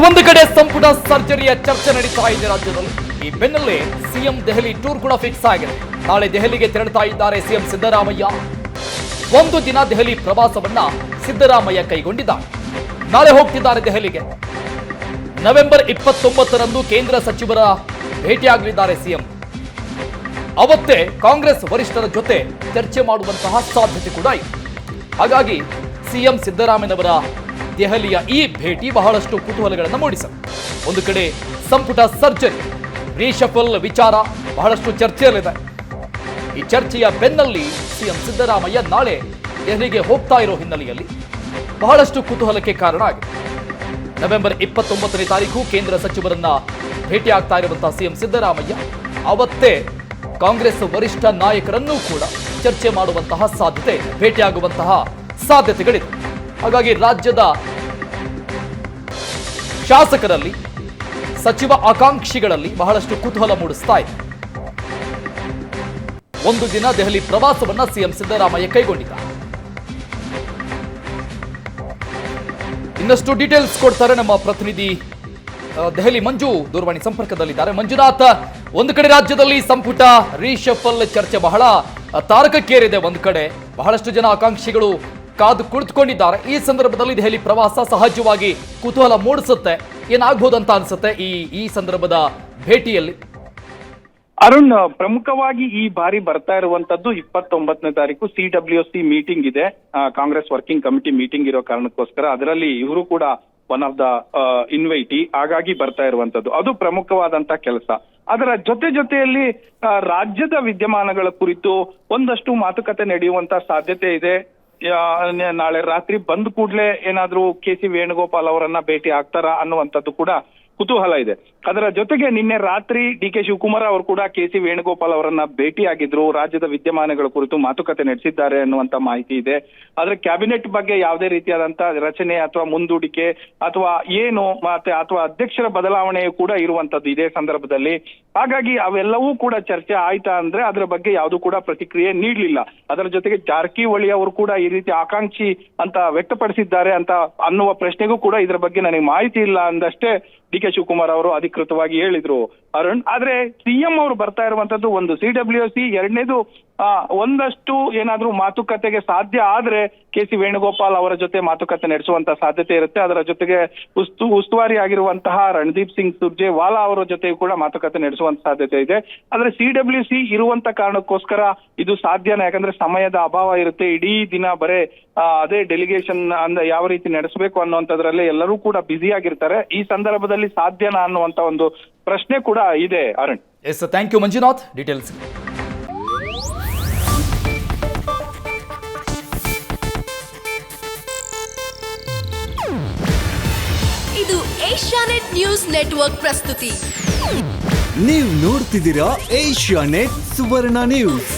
ಒಂದು ಕಡೆ ಸಂಪುಟ ಸರ್ಜರಿಯ ಚರ್ಚೆ ನಡೀತಾ ಇದೆ ರಾಜ್ಯದಲ್ಲಿ. ಈ ಬೆನ್ನಲ್ಲೇ ಸಿಎಂ ದೆಹಲಿ ಟೂರ್ ಕೂಡ ಫಿಕ್ಸ್ ಆಗಿದೆ. ನಾಳೆ ದೆಹಲಿಗೆ ತೆರಳುತ್ತಾ ಇದ್ದಾರೆ ಸಿಎಂ ಸಿದ್ದರಾಮಯ್ಯ. ಒಂದು ದಿನ ದೆಹಲಿ ಪ್ರವಾಸವನ್ನ ಸಿದ್ದರಾಮಯ್ಯ ಕೈಗೊಂಡಿದ್ದಾರೆ. ನಾಳೆ ಹೋಗ್ತಿದ್ದಾರೆ ದೆಹಲಿಗೆ. ನವೆಂಬರ್ 29ರಂದು ಕೇಂದ್ರ ಸಚಿವರ ಭೇಟಿಯಾಗಲಿದ್ದಾರೆ ಸಿಎಂ. ಅವತ್ತೇ ಕಾಂಗ್ರೆಸ್ ವರಿಷ್ಠರ ಜೊತೆ ಚರ್ಚೆ ಮಾಡುವಂತಹ ಸಾಧ್ಯತೆ ಕೂಡ ಇದೆ. ಹಾಗಾಗಿ ಸಿಎಂ ಸಿದ್ದರಾಮಯ್ಯನವರ ದೆಹಲಿಯ ಈ ಭೇಟಿ ಬಹಳಷ್ಟು ಕುತೂಹಲಗಳನ್ನು ಮೂಡಿಸಿದೆ. ಒಂದು ಕಡೆ ಸಂಪುಟ ಸರ್ಜರಿ ರೀಶಫಲ್ ವಿಚಾರ ಬಹಳಷ್ಟು ಚರ್ಚೆಯಲ್ಲಿದೆ. ಈ ಚರ್ಚೆಯ ಬೆನ್ನಲ್ಲಿ ಸಿಎಂ ಸಿದ್ದರಾಮಯ್ಯ ನಾಳೆ ದೆಹಲಿಗೆ ಹೋಗ್ತಾ ಇರೋ ಹಿನ್ನೆಲೆಯಲ್ಲಿ ಬಹಳಷ್ಟು ಕುತೂಹಲಕ್ಕೆ ಕಾರಣ ಆಗಿದೆ. ನವೆಂಬರ್ 29ನೇ ತಾರೀಕು ಕೇಂದ್ರ ಸಚಿವರನ್ನ ಭೇಟಿ ಆಗ್ತಾ ಇರುವಂತಹ ಸಿಎಂ ಸಿದ್ದರಾಮಯ್ಯ ಅವತ್ತೇ ಕಾಂಗ್ರೆಸ್ ವರಿಷ್ಠ ನಾಯಕರನ್ನೂ ಕೂಡ ಚರ್ಚೆ ಮಾಡುವಂತಹ ಸಾಧ್ಯತೆ ಇದೆ, ಭೇಟಿಯಾಗುವಂತಹ ಸಾಧ್ಯತೆಗಳಿದೆ. ಹಾಗಾಗಿ ರಾಜ್ಯದ ಶಾಸಕರಲ್ಲಿ, ಸಚಿವ ಆಕಾಂಕ್ಷಿಗಳಲ್ಲಿ ಬಹಳಷ್ಟು ಕುತೂಹಲ ಮೂಡಿಸ್ತಾ ಇದೆ. ಒಂದು ದಿನ ದೆಹಲಿ ಪ್ರವಾಸವನ್ನ ಸಿಎಂ ಸಿದ್ದರಾಮಯ್ಯ ಕೈಗೊಂಡಿದ್ದಾರೆ. ಇನ್ನಷ್ಟು ಡೀಟೇಲ್ಸ್ ಕೊಡ್ತಾರೆ ನಮ್ಮ ಪ್ರತಿನಿಧಿ ದೆಹಲಿ ಮಂಜು ದೂರವಾಣಿ ಸಂಪರ್ಕದಲ್ಲಿದ್ದಾರೆ. ಮಂಜುನಾಥ್, ಒಂದು ಕಡೆ ರಾಜ್ಯದಲ್ಲಿ ಸಂಪುಟ ರೀಶಫಲ್ ಚರ್ಚೆ ಬಹಳ ತಾರಕಕ್ಕೇರಿದೆ. ಒಂದು ಕಡೆ ಬಹಳಷ್ಟು ಜನ ಆಕಾಂಕ್ಷಿಗಳು ಕಾದು ಕುಳಿತುಕೊಂಡಿದ್ದಾರೆ. ಈ ಸಂದರ್ಭದಲ್ಲಿ ದೆಹಲಿ ಪ್ರವಾಸ ಸಹಜವಾಗಿ ಕುತೂಹಲ ಮೂಡಿಸುತ್ತೆ. ಏನಾಗಬಹುದು ಅಂತ ಅನ್ಸುತ್ತೆ ಈ ಸಂದರ್ಭದ ಭೇಟಿಯಲ್ಲಿ? ಅರುಣ್, ಪ್ರಮುಖವಾಗಿ ಈ ಬಾರಿ ಬರ್ತಾ ಇರುವಂತದ್ದು 29ನೇ ತಾರೀಕು CWC ಮೀಟಿಂಗ್ ಇದೆ. ಕಾಂಗ್ರೆಸ್ ವರ್ಕಿಂಗ್ ಕಮಿಟಿ ಮೀಟಿಂಗ್ ಇರೋ ಕಾರಣಕ್ಕೋಸ್ಕರ ಅದರಲ್ಲಿ ಇವರು ಕೂಡ ಒನ್ ಆಫ್ ದ ಇನ್ವೈಟಿ. ಹಾಗಾಗಿ ಬರ್ತಾ ಇರುವಂತದ್ದು ಅದು ಪ್ರಮುಖವಾದಂತ ಕೆಲಸ. ಅದರ ಜೊತೆಯಲ್ಲಿ ರಾಜ್ಯದ ವಿದ್ಯಮಾನಗಳ ಕುರಿತು ಒಂದಷ್ಟು ಮಾತುಕತೆ ನಡೆಯುವಂತ ಸಾಧ್ಯತೆ ಇದೆ. ನಾಳೆ ರಾತ್ರಿ ಬಂದ ಕೂಡಲೇ ಏನಾದ್ರೂ KC ವೇಣುಗೋಪಾಲ್ ಅವರನ್ನ ಭೇಟಿ ಆಗ್ತಾರಾ ಅನ್ನುವಂಥದ್ದು ಕೂಡ ಕುತೂಹಲ ಇದೆ. ಅದರ ಜೊತೆಗೆ ನಿನ್ನೆ ರಾತ್ರಿ DK ಶಿವಕುಮಾರ್ ಅವರು ಕೂಡ KC ವೇಣುಗೋಪಾಲ್ ಅವರನ್ನ ಭೇಟಿಯಾಗಿದ್ರು. ರಾಜ್ಯದ ವಿದ್ಯಮಾನಗಳ ಕುರಿತು ಮಾತುಕತೆ ನಡೆಸಿದ್ದಾರೆ ಅನ್ನುವಂತ ಮಾಹಿತಿ ಇದೆ. ಆದ್ರೆ ಕ್ಯಾಬಿನೆಟ್ ಬಗ್ಗೆ ಯಾವುದೇ ರೀತಿಯಾದಂತ ರಚನೆ ಅಥವಾ ಮುಂದೂಡಿಕೆ ಅಥವಾ ಏನು ಅಥವಾ ಅಧ್ಯಕ್ಷರ ಬದಲಾವಣೆಯು ಕೂಡ ಇರುವಂತದ್ದು ಇದೇ ಸಂದರ್ಭದಲ್ಲಿ. ಹಾಗಾಗಿ ಅವೆಲ್ಲವೂ ಕೂಡ ಚರ್ಚೆ ಆಯ್ತಾ ಅಂದ್ರೆ ಅದರ ಬಗ್ಗೆ ಯಾವುದು ಕೂಡ ಪ್ರತಿಕ್ರಿಯೆ ನೀಡಲಿಲ್ಲ. ಅದರ ಜೊತೆಗೆ ಜಾರಕಿಹೊಳಿ ಅವರು ಕೂಡ ಈ ರೀತಿ ಆಕಾಂಕ್ಷಿ ಅಂತ ವ್ಯಕ್ತಪಡಿಸಿದ್ದಾರೆ ಅಂತ ಅನ್ನುವ ಪ್ರಶ್ನೆಗೂ ಕೂಡ ಇದರ ಬಗ್ಗೆ ನನಗೆ ಮಾಹಿತಿ ಇಲ್ಲ ಅಂದಷ್ಟೇ DK ಶಿವಕುಮಾರ್ ಅವರು ಅಧಿಕೃತವಾಗಿ ಹೇಳಿದ್ರು ಅರುಣ್. ಆದ್ರೆ ಸಿಎಂ ಅವರು ಬರ್ತಾ ಇರುವಂತದ್ದು ಒಂದು CWC, ಎರಡನೇದು ಒಂದಷ್ಟು ಏನಾದ್ರೂ ಮಾತುಕತೆಗೆ ಸಾಧ್ಯ ಆದ್ರೆ KC ವೇಣುಗೋಪಾಲ್ ಅವರ ಜೊತೆ ಮಾತುಕತೆ ನಡೆಸುವಂತ ಸಾಧ್ಯತೆ ಇರುತ್ತೆ. ಅದರ ಜೊತೆಗೆ ಉಸ್ತುವಾರಿ ಆಗಿರುವಂತಹ ರಣದೀಪ್ ಸಿಂಗ್ ಸುರ್ಜೇವಾಲಾ ಅವರ ಜೊತೆ ಕೂಡ ಮಾತುಕತೆ ನಡೆಸುವಂತ ಸಾಧ್ಯತೆ ಇದೆ. ಆದ್ರೆ CWC ಇರುವಂತ ಕಾರಣಕ್ಕೋಸ್ಕರ ಇದು ಸಾಧ್ಯನಾ? ಯಾಕಂದ್ರೆ ಸಮಯದ ಅಭಾವ ಇರುತ್ತೆ. ಇಡೀ ದಿನ ಬರೇ ಅದೇ ಡೆಲಿಗೇಷನ್ ಯಾವ ರೀತಿ ನಡೆಸಬೇಕು ಅನ್ನುವಂಥದ್ರಲ್ಲಿ ಎಲ್ಲರೂ ಕೂಡ ಬ್ಯುಸಿ ಆಗಿರ್ತಾರೆ. ಈ ಸಂದರ್ಭದಲ್ಲಿ ಸಾಧ್ಯನಾ ಅನ್ನುವಂತ ಒಂದು ಪ್ರಶ್ನೆ ಕೂಡ ಇದೆ Arun. Yes, thank you Manjunath details. ಇದು ಏಷ್ಯಾನೆಟ್ ನ್ಯೂಸ್ ನೆಟ್ವರ್ಕ್ ಪ್ರಸ್ತುತಿ. ನೀವು ನೋಡ್ತಿದ್ದೀರಾ ಏಷ್ಯಾನೆಟ್ ಸುವರ್ಣ ನ್ಯೂಸ್.